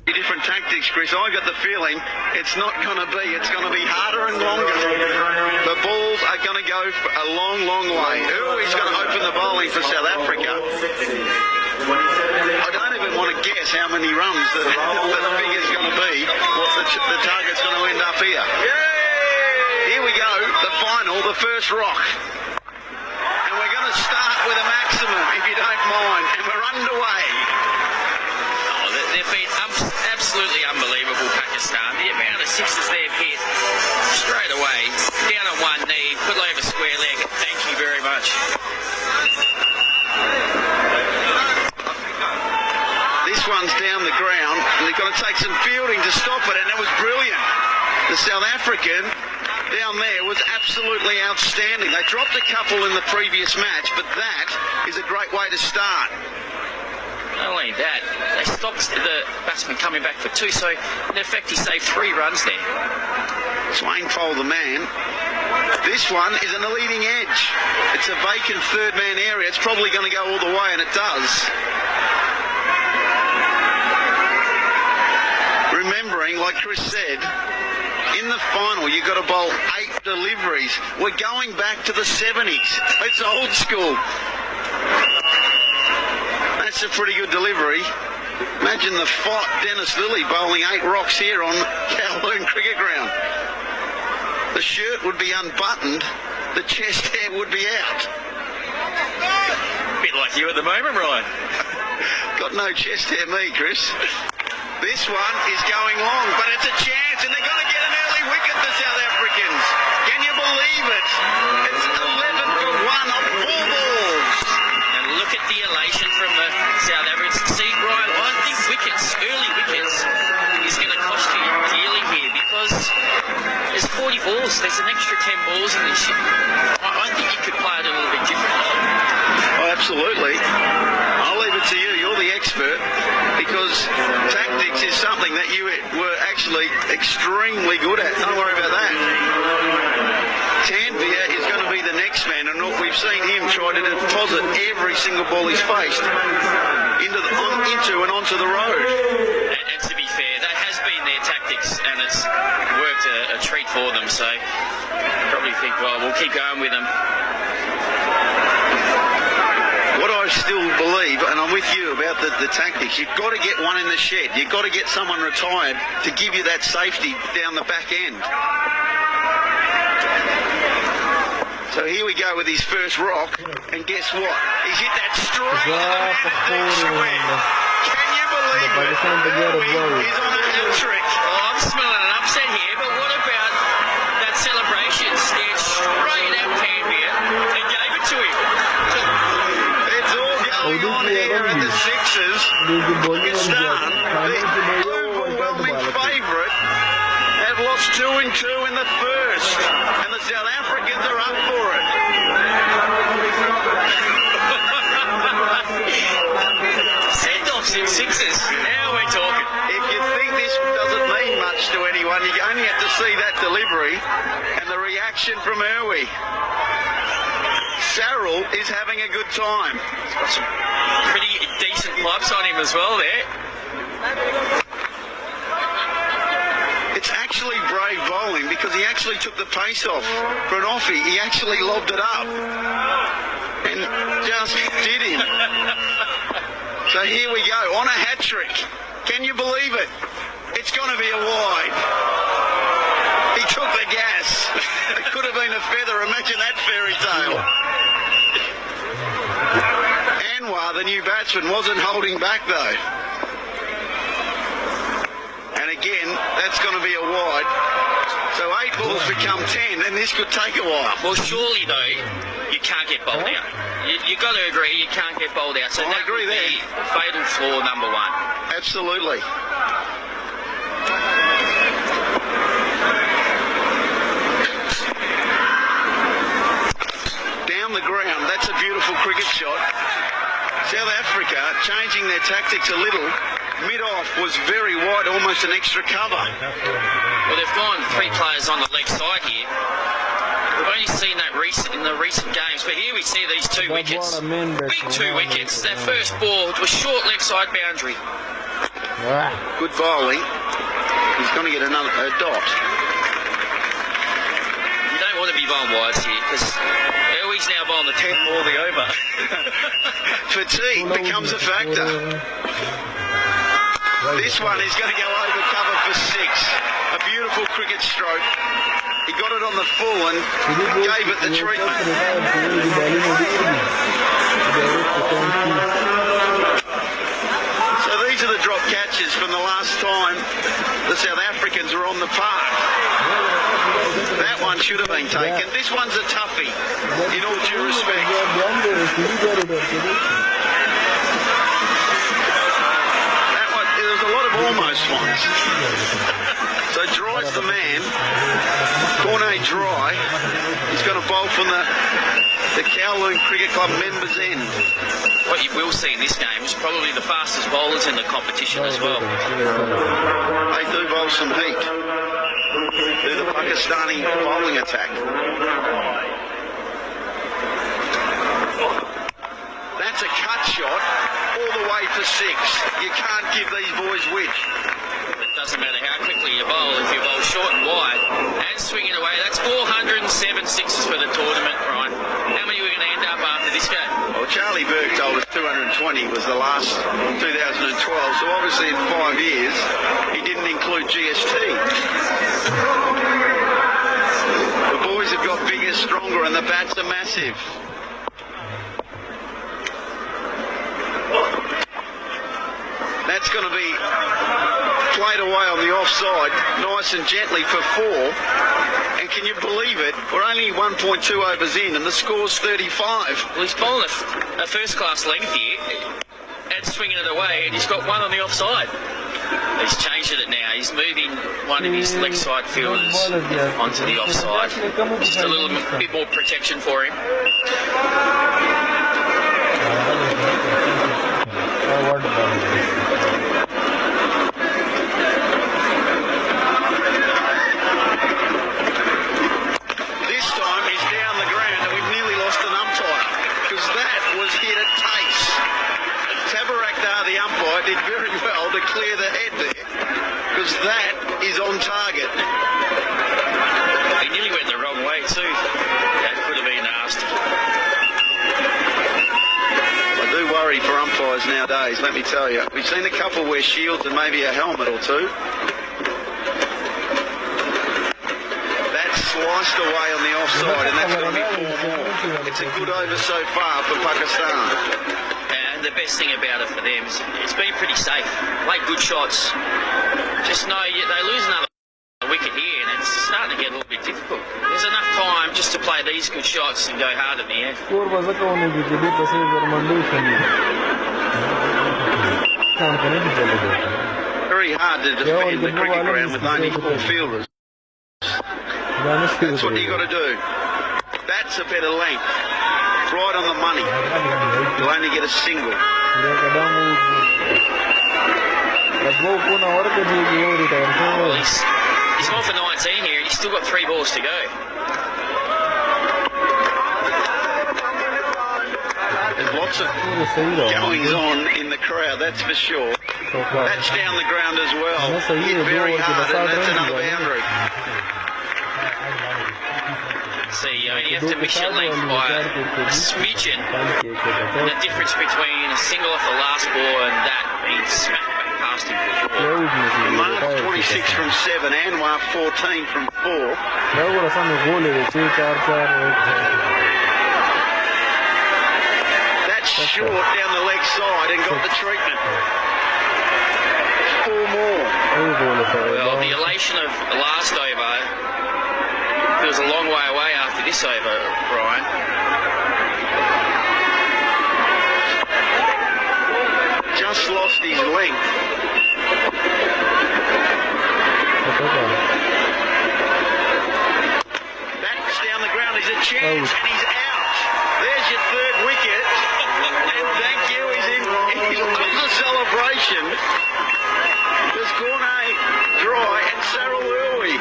Different tactics, Chris. I got the feeling it's not going to be. It's going to be harder and longer. The balls are going to go for a long, long way. Urui's going to open the bowling for South Africa. I don't even want to guess how many runs the figure's going to be, what the target's going to end up here. Here we go, the final, the first rock. And we're going to start with a maximum, if you don't mind, and we're underway. They've been absolutely unbelievable, Pakistan. The amount of sixes they've hit straight away, down on one knee, put over square leg. Thank you very much. This one's down the ground, and they've got to take some fielding to stop it, and it was brilliant. The South African down there was absolutely outstanding. They dropped a couple in the previous match, but that is a great way to start. Not only that, they stopped the batsman coming back for two, so in effect he saved 3 runs there. Swain Pole the man. This one is in the leading edge. It's a vacant third man area. It's probably going to go all the way, and it does. Remembering, like Chris said, in the final you've got to bowl 8 deliveries. We're going back to the 70s. It's old school. That's a pretty good delivery. Imagine the fight, Dennis Lilly bowling 8 rocks here on Kowloon Cricket Ground. The shirt would be unbuttoned, the chest hair would be out. Bit like you at the moment, Ryan. Got no chest hair, me, Chris. This one is going long, but it's a chance, and they're going to get an early wicket, the South Africans. Can you believe it? It's 11 for 1 off 4 balls. Look at the elation from the South Africans. See, Brian, I think early wickets, is going to cost you dearly here because there's 40 balls. There's an extra 10 balls in this. I think you could play it a little bit differently. Oh, absolutely. I'll leave it to you. You're the expert because tactics is something that you were actually extremely good at. Don't worry about that. Tanvir is going to be the next man, and we've seen him try to deposit every single ball he's faced into and onto the road. And to be fair, that has been their tactics, and it's worked a treat for them. So probably think, well, we'll keep going with them. What I still believe, and I'm with you about the tactics, you've got to get one in the shed. You've got to get someone retired to give you that safety down the back end. So here we go with his first rock, and guess what? He's hit that straight square. Can you believe it? He's on a hat-trick. Oh, I'm smelling an upset here, but what about that celebration? Stared straight at Tanvir and gave it to him. It's all going on here at the Sixers. Pakistan, the overwhelming favourite, have lost 2 and 2 in the first, and the South Africans are up for it. Send-offs in sixes. Now we're talking. If you think this doesn't mean much to anyone, you only have to see that delivery and the reaction from Irwi. Sarrell is having a good time. He's got some pretty decent pipes on him as well there. It's actually brave bowling because he actually took the pace off. For an offie, he actually lobbed it up and just did him. So here we go, on a hat-trick. Can you believe it? It's going to be a wide. He took the gas. It could have been a feather. Imagine that fairy tale. Anwar, the new batsman, wasn't holding back though. And again, that's going to be a wide. So 8 balls become 10, and this could take a while. Well, surely though, you can't get bowled out. You've got to agree, you can't get bowled out. So I agree there. Fatal flaw number 1. Absolutely. Down the ground, that's a beautiful cricket shot. South Africa changing their tactics a little. Mid-off was very wide, almost an extra cover. Well, they've gone 3 players on the leg side here. We've only seen that in the recent games, but here we see these 2 wickets. Big 2 wickets. That first ball was short leg side boundary. Good bowling. He's going to get a dot. You don't want to be bowling wides here because Elwie's now bowling the 10th ball of the over. Fatigue becomes a factor. This one is going to go over cover for 6. A beautiful cricket stroke. He got it on the full and gave it the treatment. So these are the drop catches from the last time the South Africans were on the park. That one should have been taken. This one's a toughie, in all due respect. That one, there's a lot of almost ones. So Dry's the man. Cornet Dry. He's going to bowl from the Kowloon Cricket Club members' end. What you will see in this game is probably the fastest bowlers in the competition as well. They do bowl some heat. They're the Pakistani bowling attack. That's a cut shot all the way for 6. You can't give these boys width. It doesn't matter how quickly you bowl. If you bowl short and wide and swing it away, that's 407 sixes for the tournament, Ryan. How many are we going to end up after this game? Well, Charlie Berg told us 220 was the last 2012, so obviously in 5 years he didn't include GST. The boys have got bigger, stronger, and the bats are massive. That's going to be played away on the offside, nice and gently for 4. And can you believe it? We're only 1.2 overs in, and the score's 35. Well, he's bowling a first-class length here and swinging it away, and he's got one on the offside. He's changed it now. He's moving one of his leg side fielders onto the offside. Just a little bit more protection for him. This time he's down the ground and we've nearly lost an umpire because that was hit at pace. Tabarakdar, the umpire, did very well to clear the head there because that is on target. He nearly went the wrong way too. That could have been nasty. I do worry for umpires nowadays, let me tell you. We've seen a couple wear shields and maybe a helmet or two. That's sliced away on the offside and that's going to be 4 more. It's a good over so far for Pakistan. And the best thing about it for them is it's been pretty safe. Play good shots. Just know they lose another wicket here and it's starting to get a little bit difficult. There's enough time just to play these good shots and go hard at the end. Very hard to defend the cricket ground with only 4 fielders. That's what you got to do. That's a better length. Right on the money. You'll only get a single. Well, he's gone for 19 here and he's still got 3 balls to go. There's lots of goings on in the crowd, that's for sure. That's down the ground as well. Hit very hard and that's another boundary. See, you only have to miss your length by a smidgen. And the difference between a single off the last ball and that being smacked back past him for sure. Mark 26 from 7, Anwar 14 from 4. That's short down the leg side and got the treatment. 4 more. Well, the elation of the last over feels a long way away after this over, Brian. Just lost his length. That's down the ground. There's a chance and he's out. There's your 3rd wicket. And thank you, he's in the celebration. There's Cornet Dry and Saril Urwi.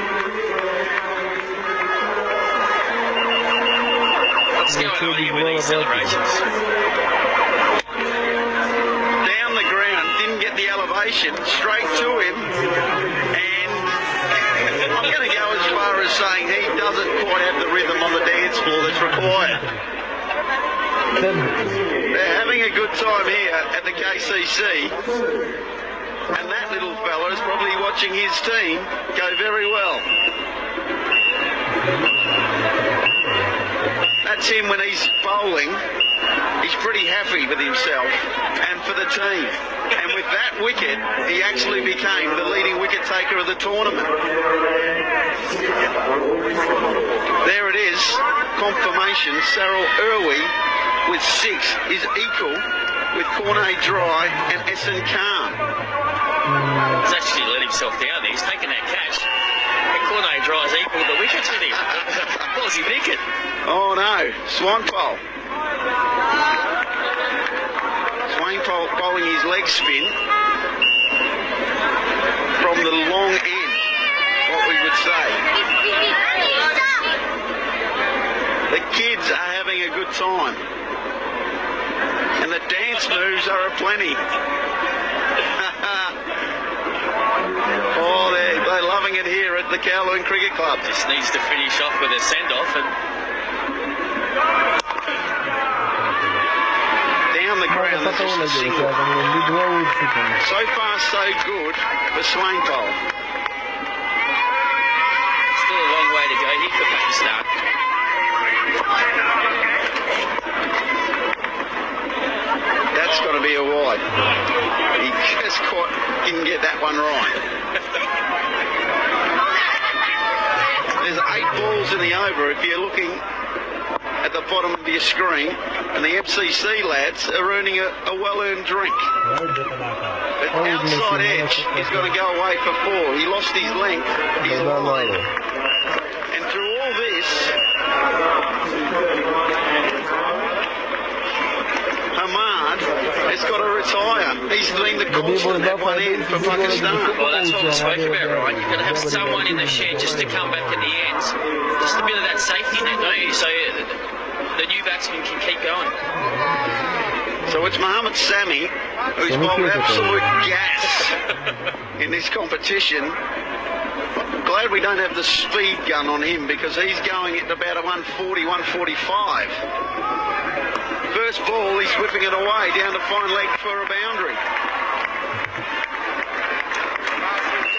What's going on here with these celebrations? Down the ground, didn't get the elevation. ovation straight to him, and I'm going to go as far as saying he doesn't quite have the rhythm on the dance floor that's required. They're having a good time here at the KCC, and that little fella is probably watching his team go very well. That's him when he's bowling. He's pretty happy with himself and for the team. And with that wicket, he actually became the leading wicket taker of the tournament. There it is, confirmation. Sarel Irwi with 6 is equal with Cornet Dry and Essen Khan. He's actually let himself down there. He's taken that catch. And Cornet Dry's equal the wickets with him. What was he thinking? Oh no, Swainpole. Swainpole bowling his leg spin from the long end, what we would say. The kids are having a good time. And the dance moves are aplenty. Oh, they're loving it here at the Kowloon Cricket Club. Just needs to finish off with a send-off and down the ground. There's just a single. So far, so good for Swainpole. still a long way to go here for Pakistan. That's got to be a wide. He just didn't get that one right. There's 8 balls in the over if you're looking at the bottom of your screen, and the MCC lads are earning a well-earned drink. But outside edge is going to go away for 4. He lost his length, his line. And through all this, Hamad has got to retire. He's been the constant at one end for Pakistan. Well, that's what we spoke about, right? You've got to have someone in the shed just to come back at the end. Just a bit of that safety net, don't you? So the new batsman can keep going. So it's Mohammad Sami, who's bowled absolute gas in this competition. Glad we don't have the speed gun on him, because he's going at about a 140, 145. First ball, he's whipping it away down to fine leg for a boundary.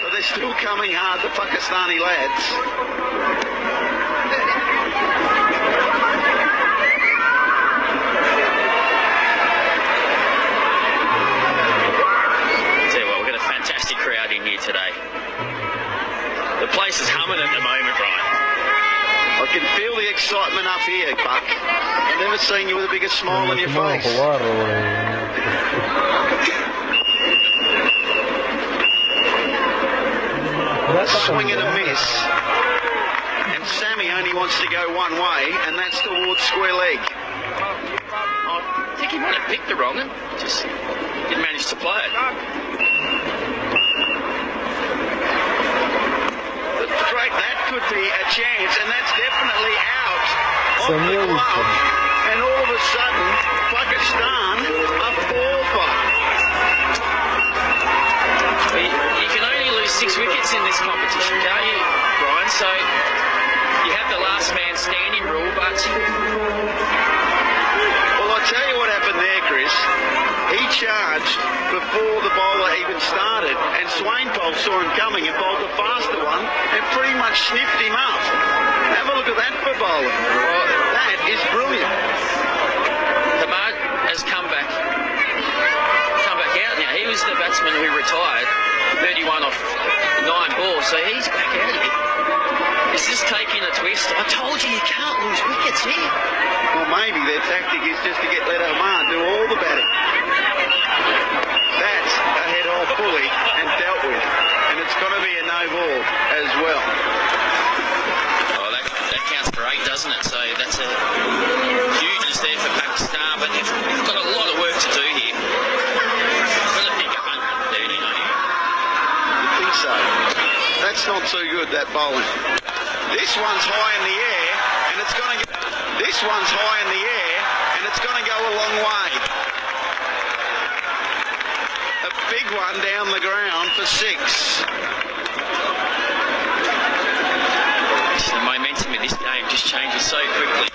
So they're still coming hard, the Pakistani lads. Tell you what, we've got a fantastic crowd in here today. The place is humming at the moment, Brian. I can feel the excitement up here, Buck. I've never seen you with a bigger smile on your face. Swing and a miss. And Sammy only wants to go one way, and that's towards square leg. I think he might have picked the wrong one. Just didn't manage to play it. Straight, that could be a chance, and that's definitely out of the glove. And all of a sudden, Pakistan are 4-5. You can only lose 6 wickets in this competition, can't you, Brian? So you have the last man standing rule, but... Well, I'll tell you what happened there, Chris. He charged before the bowler even started, and Swainpole saw him coming and bowled the faster one and pretty much sniffed him up. Have a look at that for bowling. Well, that is brilliant. Hamad has come back out now. He was the batsman who retired, 31 off 9 balls, so he's back out of it. Is this taking a twist? I told you can't lose wickets here. Well, maybe their tactic is just to get let Hamad do all the batting. That's a head off fully and dealt with, and it's got to be a no ball as well. Oh, that counts for 8, doesn't it? So that's a hugeness there for Pakistan, but they've got a lot of work to do here. Got to pick 130, don't you? You think so? That's not too good, that bowling. This one's high in the air, and it's going to get... This one's high in the air, and it's going to go a long way. A big big one down the ground for 6. The momentum in this game just changes so quickly.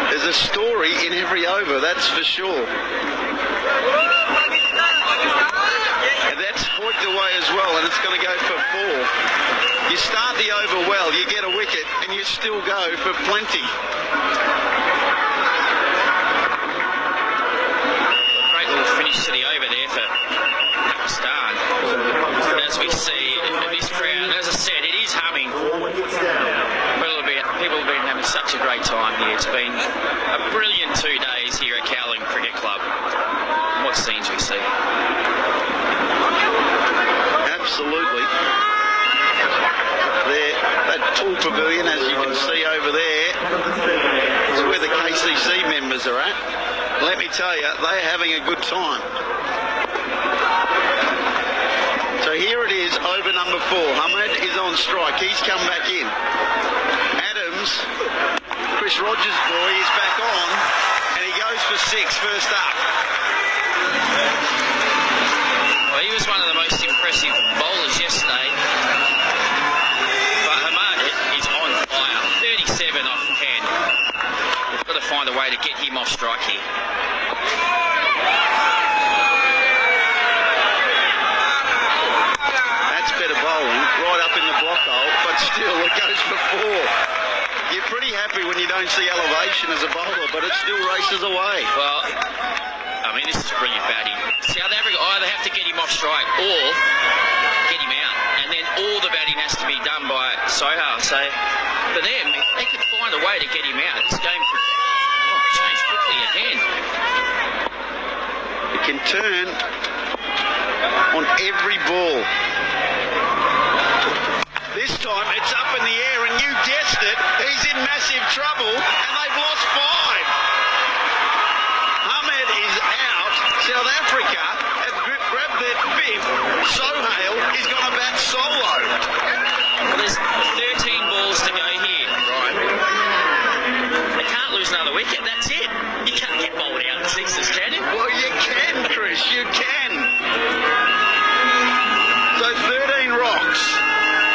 There's a story in every over, that's for sure. And that's hoiked away as well, and it's going to go for 4. You start the over well, you get a wicket, and you still go for plenty. Great little finish to the over there for Pakistan. As we see this crowd, as I said, it is humming. People have been having such a great time here. It's been a brilliant 2 days here at Cowling Cricket Club. What scenes we see. Absolutely. There, that tall pavilion, as you can see over there, is where the KCC members are at. Let me tell you, they're having a good time. So here it is, over number 4. Ahmed is on strike. He's come back in. Adams, Chris Rogers' boy, is back on, and he goes for 6 first up. Well, he was one of the most impressive bowlers yesterday. But Ahmed is on fire. 37 off 10. We've got to find a way to get him off strike here. That's better bowling, right up in the block hole, but still it goes for 4. You're pretty happy when you don't see elevation as a bowler, but it still races away. Well, I mean, this is brilliant batting. South Africa either have to get him off strike or get him out. And then all the batting has to be done by Sohail. So for them, if they could find a way to get him out, this game could change quickly again. It can turn on every ball. This time it's up in the air, and you guessed it, he's in massive trouble, and they've lost 5. Ahmed is out. South Africa have grabbed their 5th. Sohail is going to bat solo. Well, there's 13 balls to go here, right? They can't lose another wicket, that's it. You can't get bowled out in 6s, can you? Well, you can, Chris, you can. So 13 rocks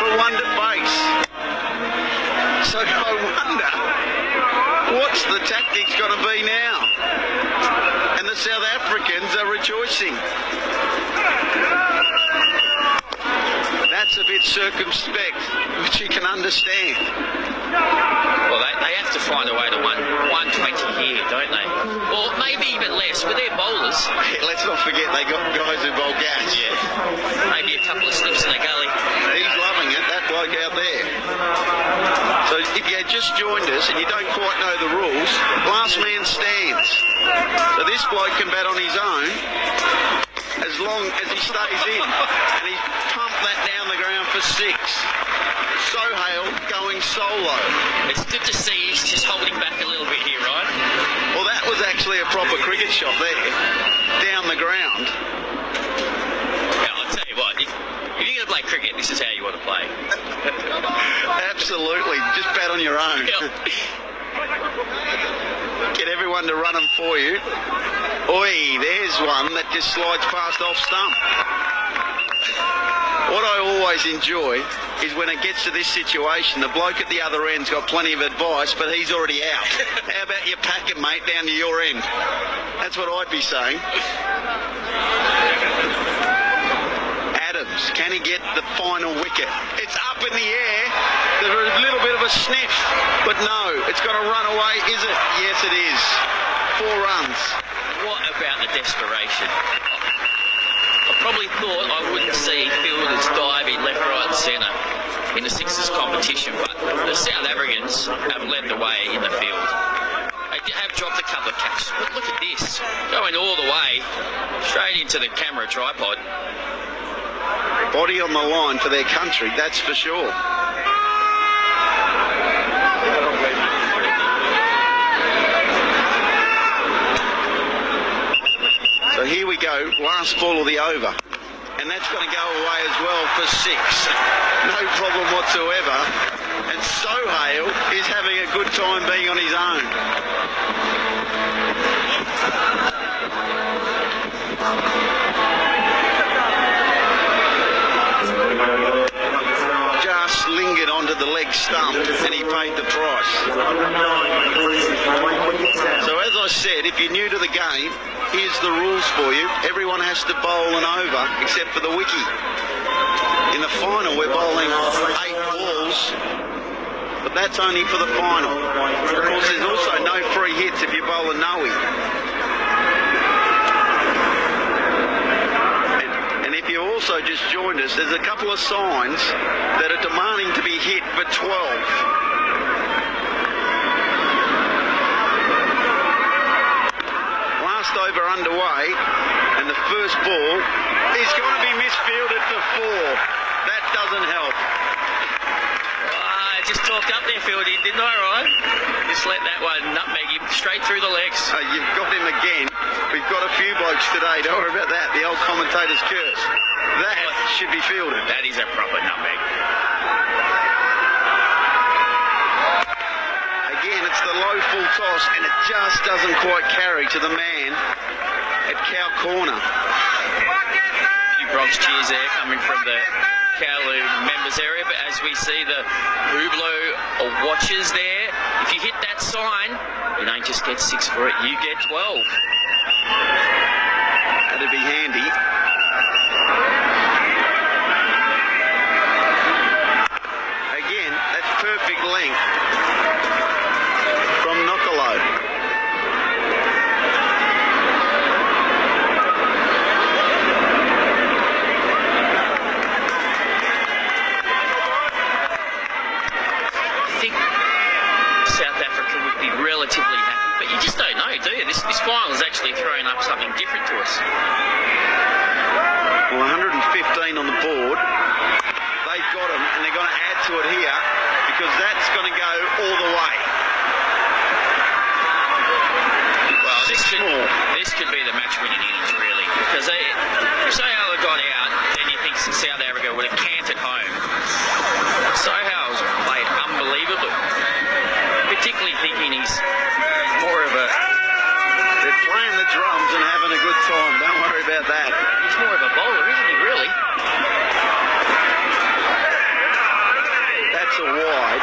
for 1 to face. So I wonder, what's the tactics going to be now? And the South Africans are rejoicing. That's a bit circumspect, which you can understand. Well, they have to find a way to 120 here, don't they? Or maybe even less. With their bowlers... Hey, let's not forget they got guys who bowl gas. Yeah. Maybe a couple of slips in the gully. He's loving it, that bloke out there. So if you had just joined us and you don't quite know the rules, last man stands. So this bloke can bat on his own as long as he stays in. And he's pumped that down the ground for 6. Sohail going solo. It's good to see he's just holding back a little bit here, right? Well, that was actually a proper cricket shot there, down the ground. Yeah, I'll tell you what, if you're going to play cricket, this is how you want to play. Absolutely, just bat on your own. Get everyone to run them for you. Oi, there's one that just slides past off stump. What I always enjoy is when it gets to this situation, the bloke at the other end's got plenty of advice, but he's already out. How about you pack it, mate, down to your end? That's what I'd be saying. Adams, can he get the final wicket? It's up in the air. There's a little bit of a sniff, but no, it's going to run away, is it? Yes, it is. 4 runs. What about the desperation? I probably thought I wouldn't see fielders diving left, right and centre in the 6s competition, but the South Africans have led the way in the field. They have dropped a couple of catches, but look at this. Going all the way, straight into the camera tripod. Body on the line for their country, that's for sure. So here we go, last ball of the over. And that's going to go away as well for 6. No problem whatsoever. And Sohail is having a good time being on his own. to the game. Here's the rules for you. Everyone has to bowl an over except for the wicky. In the final, we're bowling 8 balls, but that's only for the final. Of course, there's also no free hits if you bowl a no-ing. And if you also just joined us, there's a couple of signs that are demanding to be hit for 12. Last over underway, and the first ball is going to be misfielded for 4. That doesn't help. I just talked up there, Fieldy, didn't I, Ryan? Just let that one nutmeg him straight through the legs. You've got him again. We've got a few blokes today. Don't worry about that. The old commentator's curse. That should be fielded. That is a proper nutmeg. Again, it's the low full toss, and it just doesn't quite carry to the man at cow corner. A few Bronx cheers there coming from the Kowloon members area, but as we see the Hublot watches there, if you hit that sign, you don't just get 6 for it, you get 12. That'd be handy. Again, that's perfect length from Nokolo. I think South Africa would be relatively happy, but you just don't know, do you? This final is actually throwing up something different to us. Well, 115 on the board. They've got them, and they're going to add to it here because that's going to go all the way. Well, this could be the match-winning innings, really, because if Sohail got out, then you think South Africa would have canted home. Sohail's played unbelievably, particularly thinking he's more of a... They're playing the drums and having a good time. Don't worry about that. He's more of a bowler, isn't he, really? That's a wide.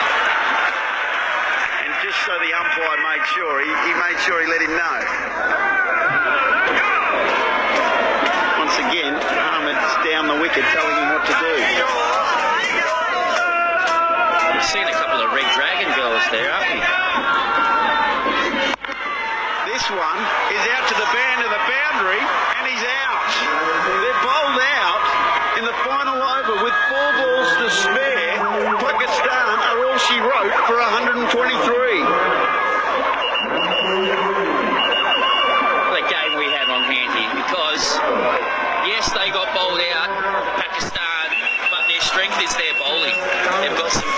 And just so the umpire made sure, he made sure he let him know. Once again, Ahmed's down the wicket telling him what to do. We've seen a couple of Red Dragon girls there, haven't we? This one is out to the band of the boundary, and he's out. They're bowled out in the final over with 4 balls to spare. Pakistan are all she wrote for 123. The game we have on hand here, because yes, they got bowled out, Pakistan, but their strength is their bowling. They've got some